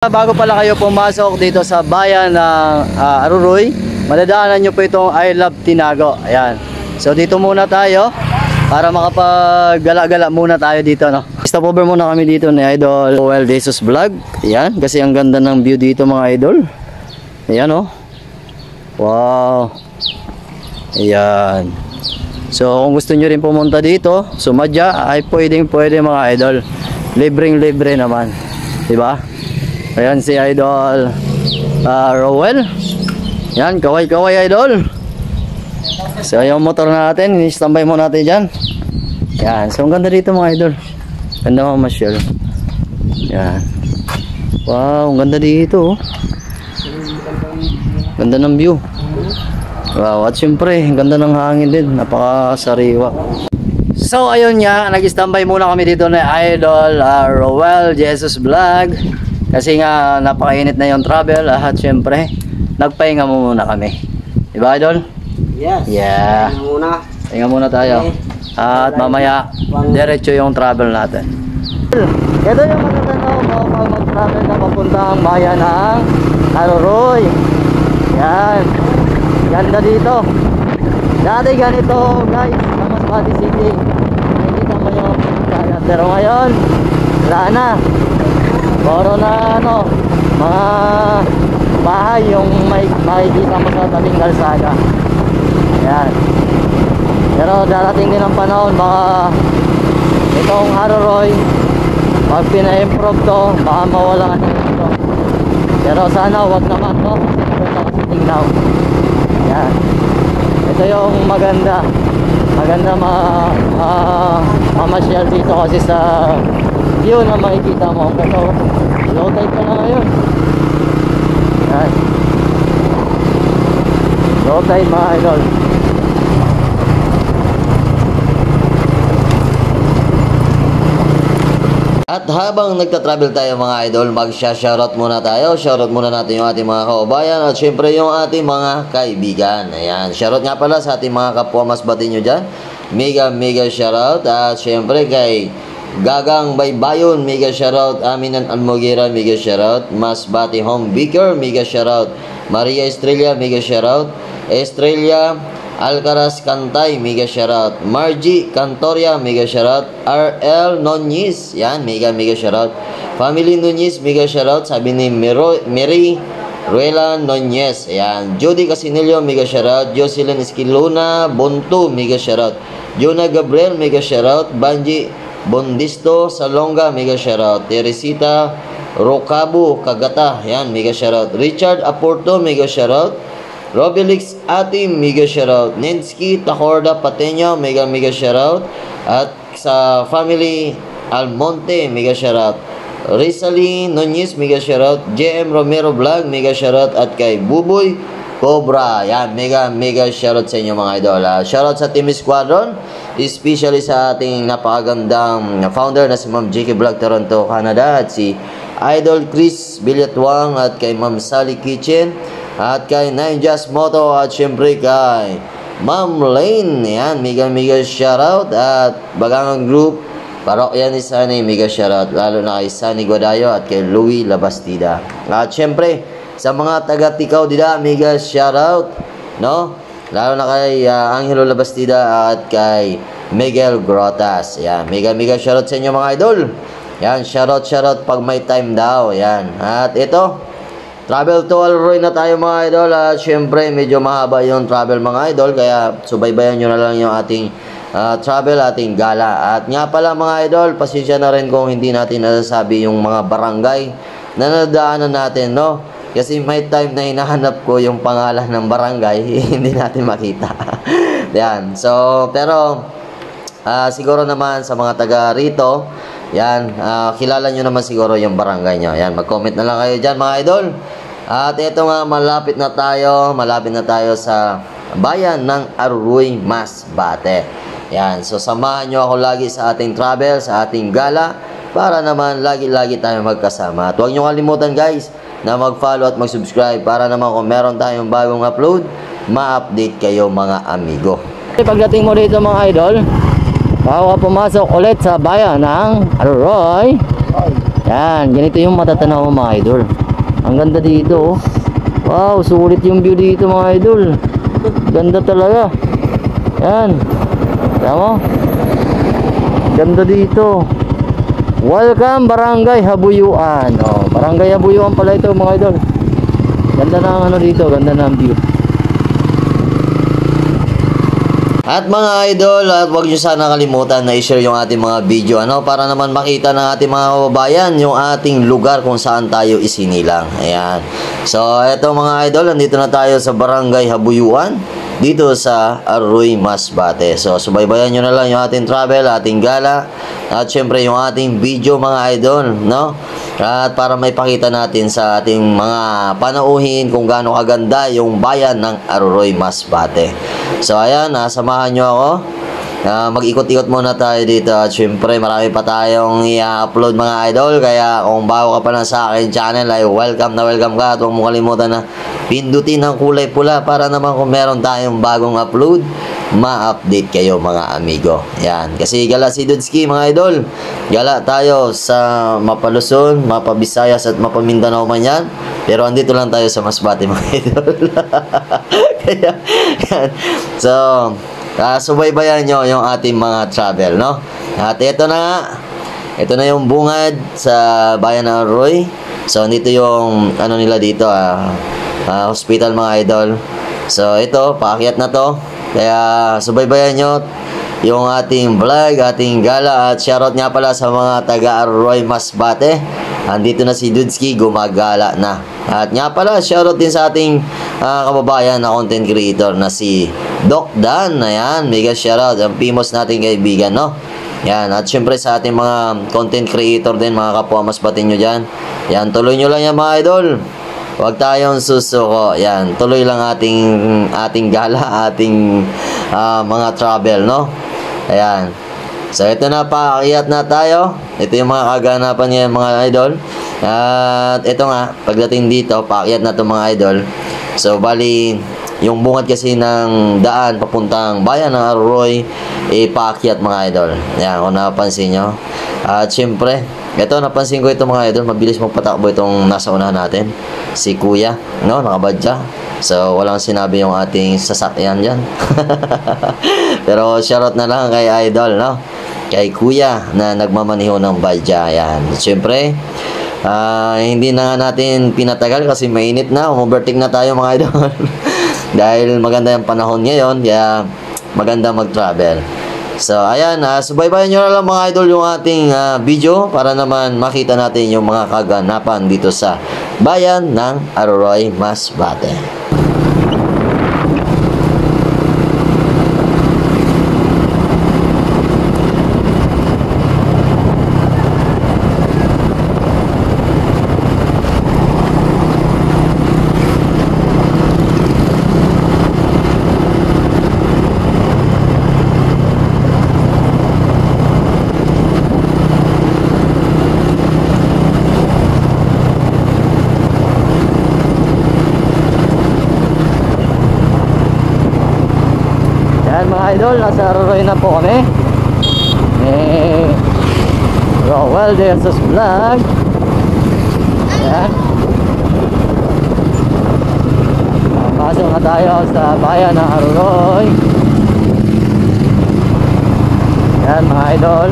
Bago pala kayo pumasok dito sa bayan ng Aruroy, madadaanan nyo po itong I Love Tinago. Ayan. So dito muna tayo para makapag-gala-gala muna tayo dito, no? Stop over muna kami dito ni Idol Joel Jesus Vlog. Ayan, kasi ang ganda ng view dito mga idol. Ayan, oh. Wow. Ayan. So kung gusto nyo rin pumunta dito, sumadya, ay pwede mga idol. Libreng-libre naman. Diba? Ayan si Idol Rowell. Yan, kaway-kaway idol. So yung motor natin, ini-standby mo natin dyan. Yan, so ang ganda dito mga idol. Ganda mga masyal. Yan. Wow, ang ganda dito. Ganda ng view. Wow, at syempre, ang ganda ng hangin din. Napakasariwa. So ayun nga, nag-standby muna kami dito na Idol Rowell Jesus Vlog. Kasi nga napakainit na yung travel at syempre nagpahinga muna kami. Diba idol? Yes. Yeah. Pahinga muna tayo. At mamaya diretso yung travel natin. Ito yung matatanaw mo pag mag-travel na papuntang bayan ng Aruroy. Yan. Ganda dito. Dati ganito guys, sa Masbate City. Nakikita mo yung kaya. Pero ngayon, wala na. Puro na ano, mga bahay yung makikita mo sa tabing kalsada. Yan. Pero darating din ang panahon, baka itong Aruroy, pag pina-improve to, baka mawala na ito. Pero sana wag naman to, ito kasi tingnaw. Yan. Ito yung maganda mamasyal dito kasi sa view na makikita mo. Pero low tide pa na ngayon. Yan. Low tide mga idol. At habang nagta-travel tayo mga idol, mag-shoutout muna tayo. Shoutout muna natin yung ating mga kaubayan at syempre yung ating mga kaibigan. Ayan, shoutout nga pala sa ating mga kapwa Masbate nyo dyan. Mega shoutout. At syempre kay Gagang Baybayon, mega shoutout. Aminan Almoguera, mega shoutout. Masbate Home Baker, mega shoutout. Maria Estrella, mega shoutout. Estrella Alcaraz Cantay, mega shoutout. Margie Cantoria, mega shoutout. RL Nunez, yan, mega shoutout. Family Nunez, mega shoutout. Sabi ni Mary Ruela Nunez, yan. Judy Casinillo, mega shoutout. Jocelyn Esquiluna Bonto, mega shoutout. Jonah Gabriel, mega shoutout. Banji Bondisto Salonga, mega shoutout. Teresita Rocabo Kagata, yan, mega shoutout. Richard Aporto, mega shoutout. Robilix Atim, mega shoutout. Nensky Tacorda Pateño, mega shoutout. At sa family Almonte, mega shoutout. Rizali Nunez, mega shoutout. JM Romero Vlog, mega shoutout. At kay Buboy Cobra, yan, mega shoutout sa inyo mga idol. Shoutout sa Team Squadron, especially sa ating napakagandang founder na si Ma'am JK Vlog Toronto, Canada. At si Idol Chris Bilyatwang at kay Ma'am Sally Kitchen. At kay Nine Just Moto at syempre kay Ma'am Lane. Yan, mega shoutout. At Bagangang Group, Parokya ni Sunny, mega shoutout. Lalo na kay Sunny Guadayo at kay Louie Labastida. At syempre, sa mga taga-Tikaw dida, mega shoutout. No? Lalo na kay Angelo Labastida at kay Miguel Grotas. Yan, mega shoutout sa inyo mga idol. Yan, shoutout pag may time daw. Yan. At ito, travel to Aruroy na tayo mga idol. At syempre medyo mahaba yung travel mga idol, kaya subaybayan nyo na lang yung ating travel, ating gala. At nga pala mga idol, pasensya na rin kung hindi natin nasasabi yung mga barangay na nadaanan natin, no? Kasi may time na hinahanap ko yung pangalan ng barangay, hindi natin makita. Yan. So, pero siguro naman sa mga taga rito, yan, kilala nyo naman siguro yung barangay nyo. Yan, mag-comment na lang kayo dyan mga idol. At ito nga, malapit na tayo sa bayan ng Aruroy, Masbate. Yan, so samahan nyo ako lagi sa ating travel, sa ating gala, para naman lagi tayo magkasama. At huwag nyo kalimutan guys, na mag-follow at mag-subscribe para naman kung meron tayong bagong upload, ma-update kayo mga amigo. Pagdating mo dito mga idol, bago pumasok ulit sa bayan ng Aruroy, Yan, ganito yung matatanaw mo mga idol. Ang ganda dito, oh. Wow, sulit yung view dito mga idol. Ganda talaga. Yan. Tama? Ganda dito. Welcome Barangay Habuyuan. Oh, Barangay Habuyuan pala ito mga idol. Ganda na ang ano dito, ganda na ang view. At mga idol, at huwag nyo sana kalimutan na i-share yung ating mga video para naman makita ng ating mga kababayan yung ating lugar kung saan tayo isinilang. Ayan. So, eto mga idol, nandito na tayo sa Barangay Habuyuan dito sa Arroy, Masbate. So, subaybayan nyo na lang yung ating travel, ating gala, at syempre yung ating video mga idol, no? At para may pakita natin sa ating mga panauhin kung gaano kaganda yung bayan ng Arroy, Masbate. So ayan, samahan nyo ako. Mag-ikot-ikot muna tayo dito. At syempre marami pa tayong i-upload mga idol. Kaya kung bago ka pa lang sa akin channel ay welcome na welcome ka. At huwag mo kalimutan na pindutin ang kulay pula para naman kung meron tayong bagong upload, ma-update kayo mga amigo. Yan. Kasi gala si Dudski mga idol. Gala tayo sa Mapaluson, Mapabisayas at Mapamindanao man yan. Pero andito lang tayo sa Masbate mga idol. Kaya, yan. So, subaybayan nyo yung ating mga travel, no? At ito na nga. Ito na yung bungad sa bayan ng Arroy. So, dito yung ano nila dito, hospital mga idol. So, ito, paakyat na to. Kaya, subaybayan nyo yung ating vlog, ating gala. At shoutout nga pala sa mga taga Arroy, Masbate. Andito na si Dudski, gumagala na. At nga pala, shoutout din sa ating kababayan na content creator na si Doc Dan. Ayan, mega shoutout. Ang famous nating kaibigan, no? Yan. At syempre sa ating mga content creator din, mga kapwa Masbate nyo dyan. Yan, tuloy nyo lang yan mga idol. Huwag tayong susuko. Yan, tuloy lang ating gala, ating mga travel, no? Ayan. So, ito na, paakyat na tayo. Ito yung mga kaganapan niya mga idol. At ito nga, pagdating dito, paakyat na ito mga idol. So, bali, yung bungad kasi ng daan papuntang bayan ng Arroy, paakyat mga idol. Ayan, kung napansin nyo. At syempre, ito, napansin ko ito mga idol, mabilis magpatakbo itong nasa unahan natin. Si Kuya, no? Nakabadya. So, walang sinabi yung ating sasakyan dyan. Pero, shoutout na lang kay idol, no? Kay Kuya na nagmamaniho ng badya. Ayan. Siyempre, hindi na natin pinatagal kasi mainit na. Overtake na tayo mga idol. Dahil maganda yung panahon ngayon, kaya maganda mag-travel. So, ayan, subaybayan nyo na lang mga idol yung ating video para naman makita natin yung mga kaganapan dito sa bayan ng Arroy, Masbate. Mga idol, nasa Arroy na po kami. Rowell Jesus Vlog. Ayan. Pasok na tayo sa bayan ng Arroy. Ayan mga idol.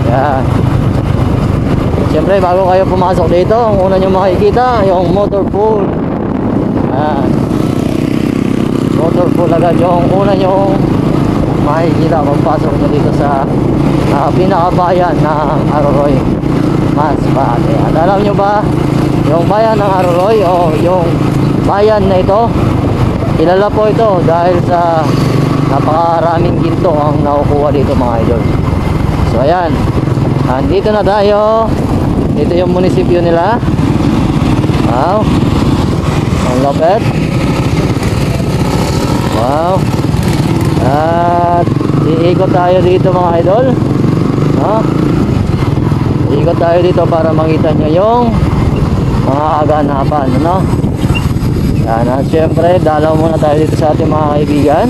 Ayan. Siyempre, bago kayo pumasok dito, ang una nyo makikita, yung motor pool. Motor pool agad yung una nyo makikita pagpasok nyo dito sa pinakabayan ng Arroy, Masbate. At alam nyo ba, yung bayan ng Arroy o yung bayan na ito, kilala po ito dahil sa napakaraming ginto ang nakukuha dito mga idol. So ayan, andito na tayo. Ito yung munisipyo nila. Wow, ang lapit. Wow. At iikot tayo dito mga idol, no? Iikot tayo dito para makita nyo yung mga kaganapan, no? Yan, at syempre dalaw muna tayo dito sa ating mga kaibigan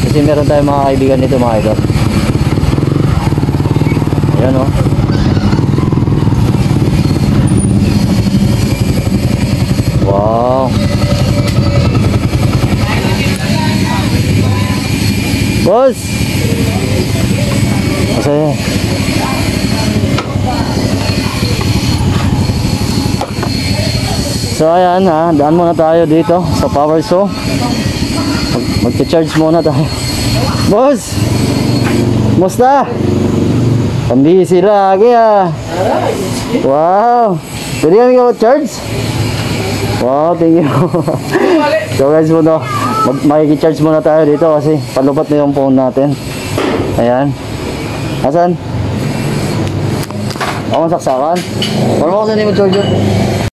kasi kasi meron tayong mga kaibigan dito mga idol. Ayan o. Wow. Boss! Masaya. So ayan ha, daan muna tayo dito sa power saw. Magcha-charge muna tayo. Boss! Musta? Pambisi lagi ah. Wow! Pwede kami ka charge? Wow, thank you. So guys muna, makikicharge muna tayo dito kasi palupat na yung phone natin. Ayan. Asan? Ako ang saksakan? Wala mo ako sa name charger.